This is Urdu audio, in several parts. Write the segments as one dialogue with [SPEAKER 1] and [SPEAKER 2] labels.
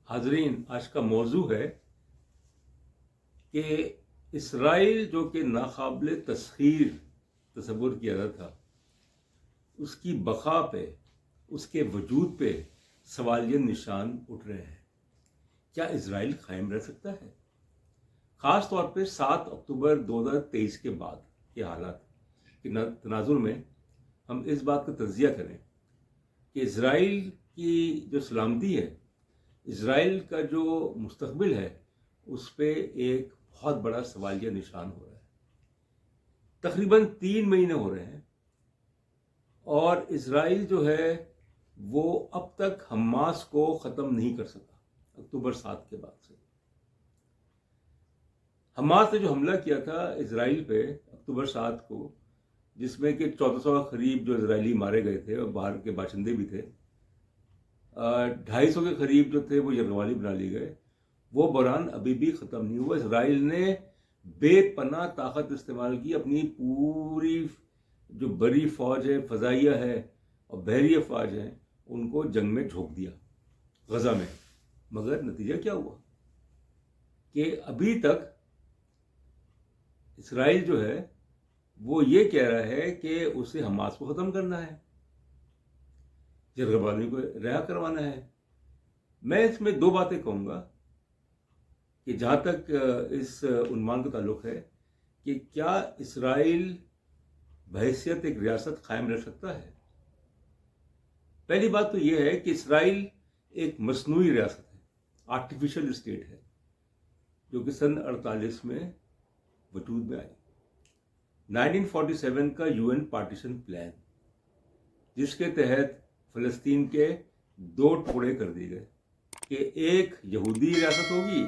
[SPEAKER 1] حاضرین، آج کا موضوع ہے کہ اسرائیل جو کہ ناقابل تسخیر تصور کیا جاتا تھا، اس کی بقا پہ، اس کے وجود پہ سوالیہ نشان اٹھ رہے ہیں۔ کیا اسرائیل قائم رہ سکتا ہے؟ خاص طور پہ 7 اکتوبر 2023 کے بعد کے حالات کے تناظر میں ہم اس بات کا تجزیہ کریں کہ اسرائیل کی جو سلامتی ہے، اسرائیل کا جو مستقبل ہے، اس پہ ایک بہت بڑا سوالیہ نشان ہو رہا ہے۔ تقریباً 3 مہینے ہو رہے ہیں اور اسرائیل جو ہے وہ اب تک حماس کو ختم نہیں کر سکا اکتوبر 7 کے بعد سے۔ حماس نے جو حملہ کیا تھا اسرائیل پہ اکتوبر 7 کو، جس میں کہ 1400 کے قریب جو اسرائیلی مارے گئے تھے اور باہر کے باشندے بھی تھے، 250 کے قریب جو تھے وہ یرغمالی بنا لیے گئے، وہ بحران ابھی بھی ختم نہیں ہوا۔ اسرائیل نے بے پناہ طاقت استعمال کی، اپنی پوری جو بری فوج ہے، فضائیہ ہے اور بحری افواج ہیں، ان کو جنگ میں جھونک دیا غزہ میں۔ مگر نتیجہ کیا ہوا کہ ابھی تک اسرائیل جو ہے وہ یہ کہہ رہا ہے کہ اسے حماس کو ختم کرنا ہے، یرغمالیوں کو رہا کروانا ہے۔ میں اس میں 2 باتیں کہوں گا کہ جہاں تک اس عنوان کا تعلق ہے کہ کیا اسرائیل بحیثیت ایک ریاست قائم رہ سکتا ہے۔ پہلی بات تو یہ ہے کہ اسرائیل ایک مصنوعی ریاست ہے، آرٹیفیشل اسٹیٹ ہے، جو کہ سن 48 میں وجود میں آئی۔ 1947 کا UN پارٹیشن پلان، جس کے تحت فلسطین کے 2 ٹکڑے کر دیے گئے کہ ایک یہودی ریاست ہوگی،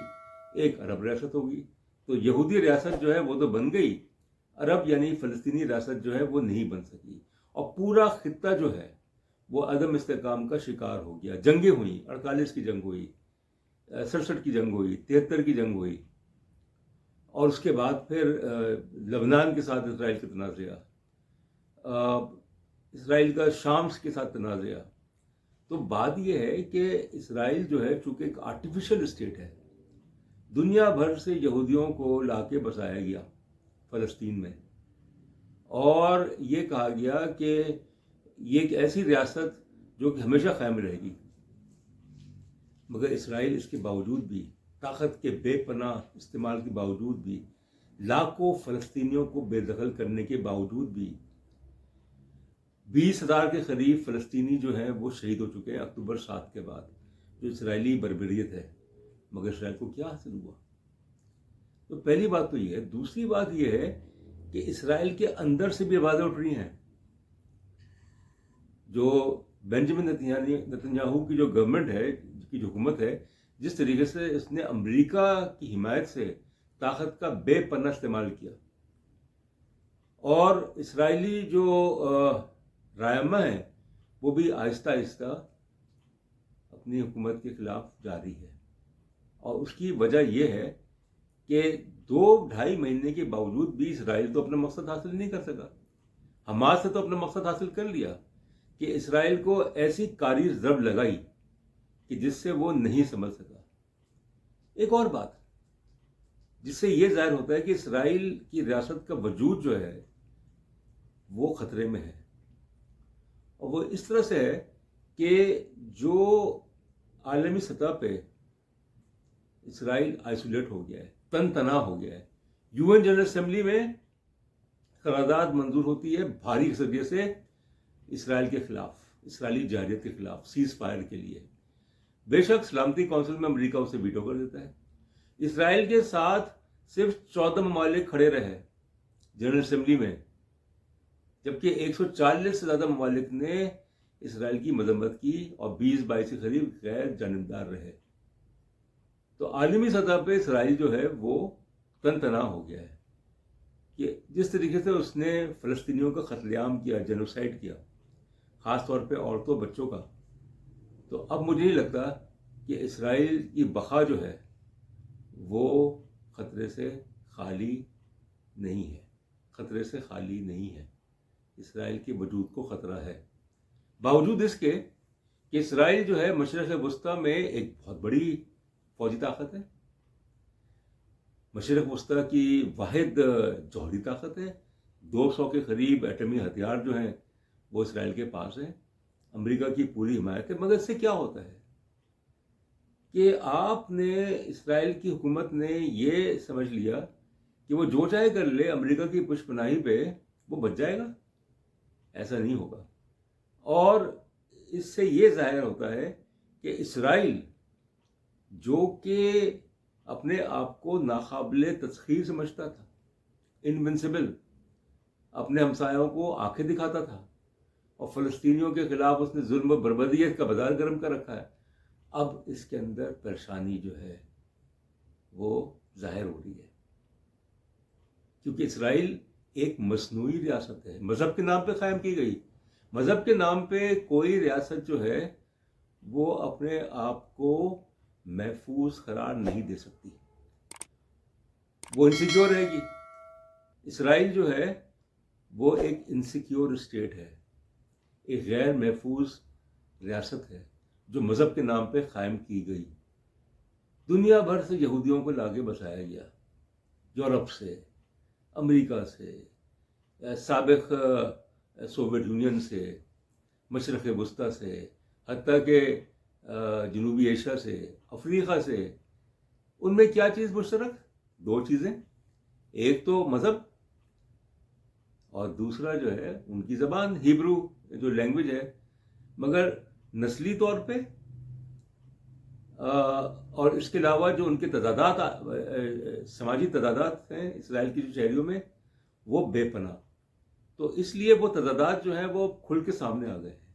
[SPEAKER 1] ایک عرب ریاست ہوگی۔ تو یہودی ریاست جو ہے وہ تو بن گئی، عرب یعنی فلسطینی ریاست جو ہے وہ نہیں بن سکی، اور پورا خطہ جو ہے وہ عدم استحکام کا شکار ہو گیا۔ جنگیں ہوئیں، 48 کی جنگ ہوئی، 67 کی جنگ ہوئی، 73 کی جنگ ہوئی، اور اس کے بعد پھر لبنان کے ساتھ اسرائیل کا تنازعہ، اسرائیل کا شام کے ساتھ تنازعہ۔ تو بات یہ ہے کہ اسرائیل جو ہے چونکہ ایک آرٹیفیشل اسٹیٹ ہے، دنیا بھر سے یہودیوں کو لا کے بسایا گیا فلسطین میں، اور یہ کہا گیا کہ یہ ایک ایسی ریاست جو کہ ہمیشہ قائم رہے گی۔ مگر اسرائیل اس کے باوجود بھی، طاقت کے بے پناہ استعمال کے باوجود بھی، لاکھوں فلسطینیوں کو بے دخل کرنے کے باوجود بھی، 20,000 کے قریب فلسطینی جو ہیں وہ شہید ہو چکے ہیں اکتوبر 7 کے بعد، جو اسرائیلی بربریت ہے۔ مگر اسرائیل کو کیا حاصل ہوا؟ تو پہلی بات تو یہ ہے۔ دوسری بات یہ ہے کہ اسرائیل کے اندر سے بھی آوازیں اٹھ رہی ہیں۔ جو بنجامن نتنیاہو کی جو گورنمنٹ ہے، کی جو حکومت ہے، جس طریقے سے اس نے امریکہ کی حمایت سے طاقت کا بے پناہ استعمال کیا، اور اسرائیلی جو رائمہ ہیں وہ بھی آہستہ آہستہ اپنی حکومت کے خلاف جاری ہے، اور اس کی وجہ یہ ہے کہ 2-2.5 مہینے کے باوجود بھی اسرائیل تو اپنا مقصد حاصل نہیں کر سکا۔ حماس نے تو اپنا مقصد حاصل کر لیا کہ اسرائیل کو ایسی کاری ضرب لگائی کہ جس سے وہ نہیں سنبھل سکا۔ ایک اور بات جس سے یہ ظاہر ہوتا ہے کہ اسرائیل کی ریاست کا وجود جو ہے وہ خطرے میں ہے، اور وہ اس طرح سے ہے کہ جو عالمی سطح پہ اسرائیل آئسولیٹ ہو گیا ہے، تن تنہا ہو گیا ہے۔ UN جنرل اسمبلی میں قرارداد منظور ہوتی ہے بھاری اکثریت سے اسرائیل کے خلاف، اسرائیلی جارحیت کے خلاف، سیز فائر کے لیے۔ بے شک سلامتی کونسل میں امریکہ اسے ویٹو کر دیتا ہے۔ اسرائیل کے ساتھ صرف 14 ممالک کھڑے رہے جنرل اسمبلی میں، جبکہ 140 سے زیادہ ممالک نے اسرائیل کی مذمت کی، اور 20-22 کے قریب غیر جانبدار رہے۔ تو عالمی سطح پہ اسرائیل جو ہے وہ تن تنہا ہو گیا ہے کہ جس طریقے سے اس نے فلسطینیوں کا قتل عام کیا، جینوسائڈ کیا، خاص طور پہ عورتوں بچوں کا۔ تو اب مجھے نہیں لگتا کہ اسرائیل کی بقا جو ہے وہ خطرے سے خالی نہیں ہے، خطرے سے خالی نہیں ہے۔ اسرائیل کے وجود کو خطرہ ہے، باوجود اس کے کہ اسرائیل جو ہے مشرق وسطیٰ میں ایک بہت بڑی فوجی طاقت ہے، مشرق وسطیٰ کی واحد جوہری طاقت ہے. 200 کے قریب ایٹمی ہتھیار جو ہیں وہ اسرائیل کے پاس ہیں، امریکہ کی پوری حمایت ہے. مگر اس سے کیا ہوتا ہے کہ آپ نے اسرائیل کی حکومت نے یہ سمجھ لیا کہ وہ جو چاہے کر لے، امریکہ کی پشت پناہی پہ وہ بچ جائے گا. ایسا نہیں ہوگا. اور اس سے یہ ظاہر ہوتا ہے کہ اسرائیل جو کہ اپنے آپ کو ناقابل تسخیر سمجھتا تھا، انونسبل، اپنے ہمسایوں کو آنکھیں دکھاتا تھا، اور فلسطینیوں کے خلاف اس نے ظلم و بربریت کا بازار گرم کر رکھا ہے، اب اس کے اندر پریشانی جو ہے وہ ظاہر ہو رہی ہے. کیونکہ اسرائیل ایک مصنوعی ریاست ہے، مذہب کے نام پہ قائم کی گئی. مذہب کے نام پہ کوئی ریاست جو ہے وہ اپنے آپ کو محفوظ قرار نہیں دے سکتی، وہ انسیکیور رہے گی. اسرائیل جو ہے وہ ایک انسیکیور اسٹیٹ ہے، ایک غیر محفوظ ریاست ہے جو مذہب کے نام پہ قائم کی گئی. دنیا بھر سے یہودیوں کو لاگے بسایا گیا، یورپ سے، امریکہ سے، سابق سوویت یونین سے، مشرق وسطیٰ سے، حتیٰ کہ جنوبی ایشیا سے، افریقہ سے. ان میں کیا چیز مشترک؟ 2 چیزیں، ایک تو مذہب، اور دوسرا جو ہے ان کی زبان ہیبرو جو لینگویج ہے. مگر نسلی طور پہ اور اس کے علاوہ جو ان کے تضادات، سماجی تضادات ہیں اسرائیل کی جو شہریوں میں، وہ بے پناہ. تو اس لیے وہ تضادات جو ہیں وہ کھل کے سامنے آ گئے ہیں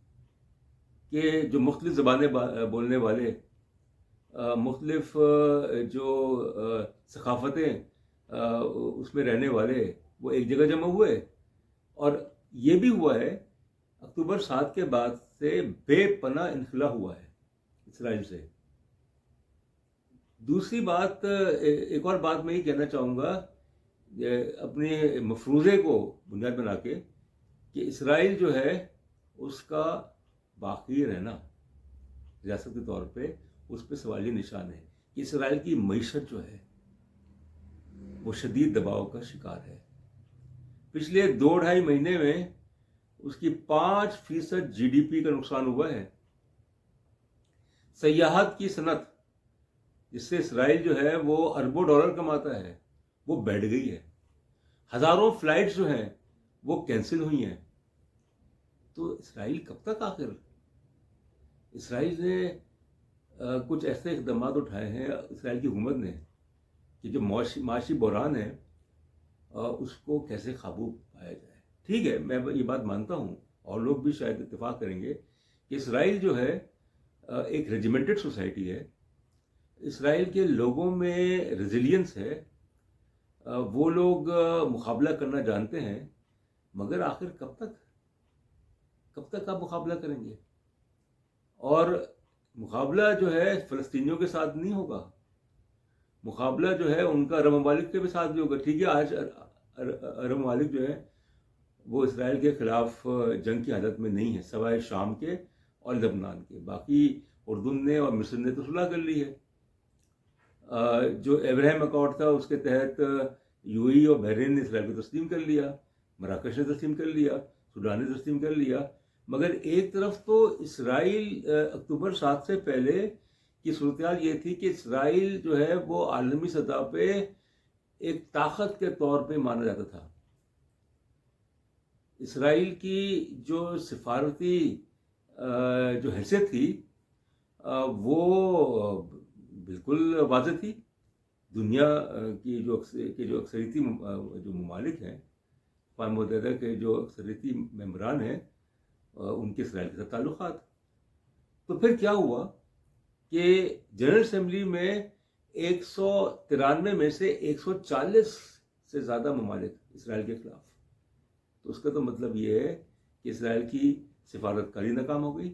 [SPEAKER 1] کہ جو مختلف زبانیں بولنے والے، مختلف جو ثقافتیں اس میں رہنے والے، وہ ایک جگہ جمع ہوئے. اور یہ بھی ہوا ہے اکتوبر 7 کے بعد سے بے پناہ انخلا ہوا ہے اسرائیل سے. دوسری بات، ایک اور بات میں یہ کہنا چاہوں گا اپنے مفروضے کو بنیاد بنا کے، کہ اسرائیل جو ہے اس کا باقی رہنا ریاست کے طور پہ اس پہ سوالیہ نشان ہے کہ اسرائیل کی معیشت جو ہے وہ شدید دباؤ کا شکار ہے. پچھلے 2-2.5 مہینے میں اس کی 5% GDP کا نقصان ہوا ہے. سیاحت کی صنعت جس سے اسرائیل جو ہے وہ اربوں ڈالر کماتا ہے وہ بیٹھ گئی ہے. ہزاروں فلائٹس جو ہیں وہ کینسل ہوئی ہیں. تو اسرائیل کب تک آخر؟ اسرائیل نے کچھ ایسے اقدامات اٹھائے ہیں اسرائیل کی حکومت نے کہ جو معاشی بحران ہے اس کو کیسے قابو پایا جائے. ٹھیک ہے، میں یہ بات مانتا ہوں، اور لوگ بھی شاید اتفاق کریں گے کہ اسرائیل جو ہے ایک ریجیمنٹڈ سوسائٹی ہے. اسرائیل کے لوگوں میں ریزیلینس ہے، وہ لوگ مقابلہ کرنا جانتے ہیں. مگر آخر کب تک آپ مقابلہ کریں گے؟ اور مقابلہ جو ہے فلسطینیوں کے ساتھ نہیں ہوگا، مقابلہ جو ہے ان کا عرب ممالک کے بھی ساتھ بھی ہوگا. ٹھیک ہے، آج عرب ممالک جو ہے وہ اسرائیل کے خلاف جنگ کی حالت میں نہیں ہے سوائے شام کے اور لبنان کے. باقی اردن نے اور مصر نے تو صلح کر لی ہے. جو ابراہیم اکارڈ تھا اس کے تحت UAE اور بحرین نے اسرائیل کو تسلیم کر لیا، مراکش نے تسلیم کر لیا، سوڈان نے تسلیم کر لیا. مگر ایک طرف تو اسرائیل اکتوبر 7 سے پہلے کی صورتحال یہ تھی کہ اسرائیل جو ہے وہ عالمی سطح پہ ایک طاقت کے طور پہ مانا جاتا تھا. اسرائیل کی جو سفارتی جو حیثیت تھی وہ بالکل واضح تھی. دنیا کی جو اکثریتی جو ممالک ہیں، اقوام متحدہ کے جو اکثریتی ممبران ہیں، ان کے اسرائیل کے ساتھ تعلقات. تو پھر کیا ہوا کہ جنرل اسمبلی میں 193 میں سے 140 سے زیادہ ممالک اسرائیل کے خلاف. تو اس کا تو مطلب یہ ہے کہ اسرائیل کی سفارتکاری ناکام ہو گئی.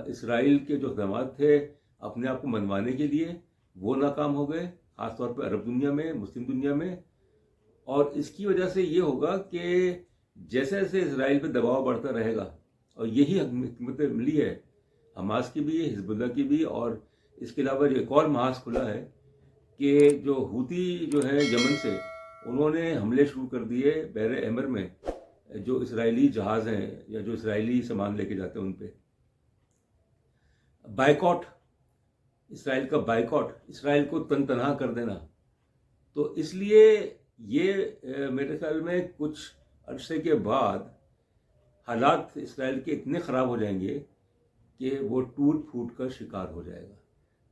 [SPEAKER 1] اسرائیل کے جو اقدامات تھے اپنے آپ کو منوانے کے لیے وہ ناکام ہو گئے، خاص طور پہ عرب دنیا میں، مسلم دنیا میں. اور اس کی وجہ سے یہ ہوگا کہ جیسے جیسے اسرائیل پہ دباؤ بڑھتا رہے گا، اور یہی حکمت ملی ہے حماس کی بھی، حزب اللہ کی بھی، اور اس کے علاوہ جو ایک اور محاذ کھلا ہے کہ جو ہوتی جو ہے یمن سے، انہوں نے حملے شروع کر دیے بحر احمر میں جو اسرائیلی جہاز ہیں یا جو اسرائیلی سامان لے کے جاتے ہیں ان پہ. بائیکاٹ، اسرائیل کا بائیکاٹ، اسرائیل کو تن تنہا کر دینا. تو اس لیے یہ میرے خیال میں کچھ عرصے کے بعد حالات اسرائیل کے اتنے خراب ہو جائیں گے کہ وہ ٹوٹ پھوٹ کا شکار ہو جائے گا.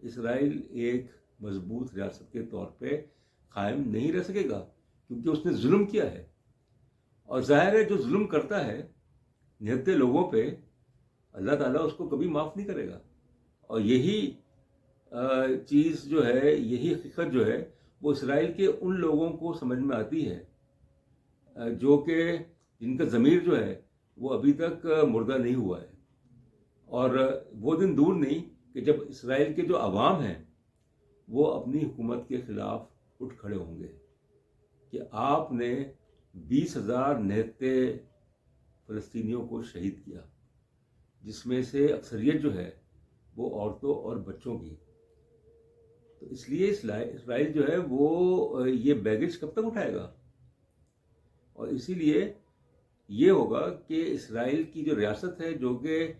[SPEAKER 1] اسرائیل ایک مضبوط ریاست کے طور پہ قائم نہیں رہ سکے گا کیونکہ اس نے ظلم کیا ہے، اور ظاہر ہے جو ظلم کرتا ہے نہتے لوگوں پہ اللہ تعالیٰ اس کو کبھی معاف نہیں کرے گا. اور یہی چیز جو ہے، یہی حقیقت جو ہے، وہ اسرائیل کے ان لوگوں کو سمجھ میں آتی ہے جو کہ جن کا ضمیر جو ہے وہ ابھی تک مردہ نہیں ہوا ہے. اور وہ دن دور نہیں کہ جب اسرائیل کے جو عوام ہیں وہ اپنی حکومت کے خلاف اٹھ کھڑے ہوں گے کہ آپ نے 20,000 نہتے فلسطینیوں کو شہید کیا، جس میں سے اکثریت جو ہے وہ عورتوں اور بچوں کی. تو اس لیے اسرائیل جو ہے وہ یہ بیگیج کب تک اٹھائے گا؟ اور اسی لیے یہ ہوگا کہ اسرائیل کی جو ریاست ہے جو کہ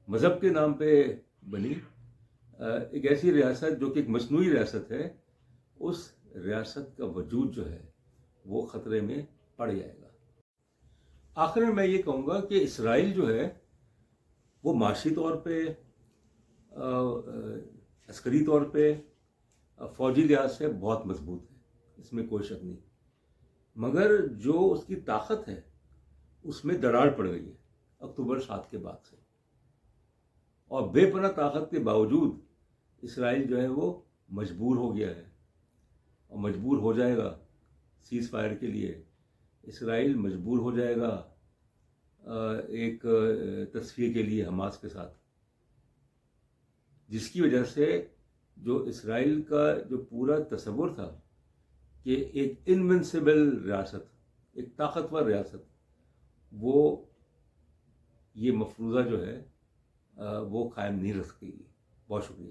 [SPEAKER 1] مذہب کے نام پہ بنی، ایک ایسی ریاست جو کہ ایک مصنوعی ریاست ہے، اس ریاست کا وجود جو ہے وہ خطرے میں پڑ جائے گا. آخر میں یہ کہوں گا کہ اسرائیل جو ہے وہ معاشی طور پہ، عسکری طور پہ، فوجی لحاظ سے بہت مضبوط ہے، اس میں کوئی شک نہیں. مگر جو اس کی طاقت ہے اس میں دراڑ پڑ گئی ہے اکتوبر 7 کے بعد سے. اور بے پناہ طاقت کے باوجود اسرائیل جو ہے وہ مجبور ہو گیا ہے اور مجبور ہو جائے گا سیز فائر کے لیے. اسرائیل مجبور ہو جائے گا ایک تصفیے کے لیے حماس کے ساتھ، جس کی وجہ سے جو اسرائیل کا جو پورا تصور تھا کہ ایک انونسیبل ریاست، ایک طاقتور ریاست، وہ یہ مفروضہ جو ہے وہ قائم نہیں رکھ سکے گی. بہت شکریہ.